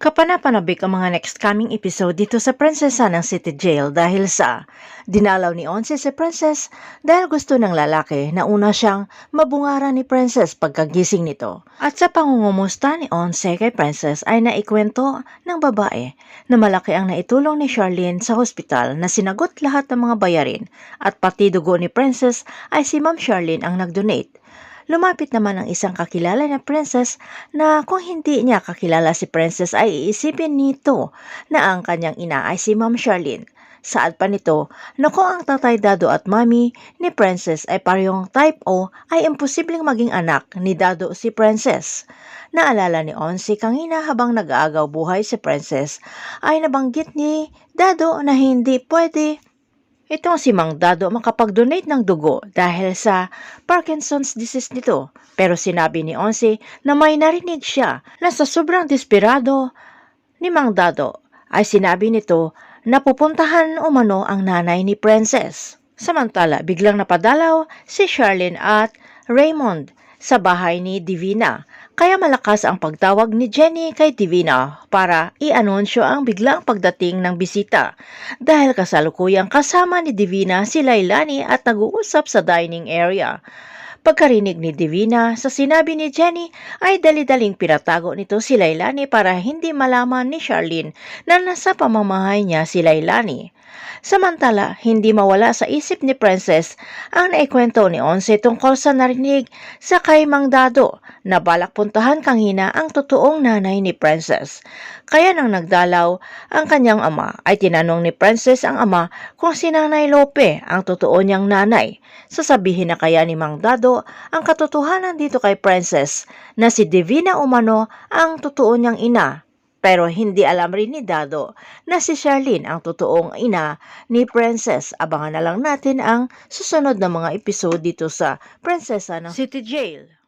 Kapanapanabik ang mga next coming episode dito sa Prinsesa ng City Jail dahil sa dinalaw ni Onse si Princess dahil gusto ng lalaki na una siyang mabungaran ni Princess pagkagising nito. At sa pangungumusta ni Onse kay Princess ay naikwento ng babae na malaki ang naitulong ni Charlene sa hospital na sinagot lahat ng mga bayarin at pati dugo ni Princess ay si Ma'am Charlene ang nag-donate. Lumapit naman ang isang kakilala na princess na kung hindi niya kakilala si princess ay iisipin nito na ang kanyang ina ay si Ma'am Charlene. Saad pa nito na kung ang tatay Dado at mami ni princess ay parehong type O ay imposibleng maging anak ni Dado si princess. Naalala ni Onsi kanina habang nag-aagaw buhay si princess ay nabanggit ni Dado na hindi pwede itong si Mang Dado makapag-donate ng dugo dahil sa Parkinson's disease nito. Pero sinabi ni Onsi na may narinig siya na sa sobrang desperado ni Mang Dado ay sinabi nito na pupuntahan umano ang nanay ni Princess. Samantala, biglang napadalaw si Charlene at Raymond sa bahay ni Divina. Kaya malakas ang pagtawag ni Jenny kay Divina para i-anunsyo ang biglang pagdating ng bisita dahil kasalukuyang kasama ni Divina si Lailani at nag-uusap sa dining area. Pagkarinig ni Divina sa sinabi ni Jenny ay dali-daling pinatago nito si Lailani para hindi malaman ni Charlene na nasa pamamahay niya si Lailani. Samantala, hindi mawala sa isip ni Princess ang naikwento ni Onse tungkol sa narinig sa kay Mang Dado na balak puntahan kanina ang totoong nanay ni Princess. Kaya nang nagdalaw ang kanyang ama ay tinanong ni Princess ang ama kung si Nanay Lope ang totoo niyang nanay. Sasabihin na kaya ni Mang Dado ang katotohanan dito kay Princess na si Divina umano ang totoo niyang ina. Pero hindi alam rin ni Dado na si Charlene ang totoong ina ni Princess. Abangan na lang natin ang susunod na mga episode dito sa Prinsesa ng City Jail.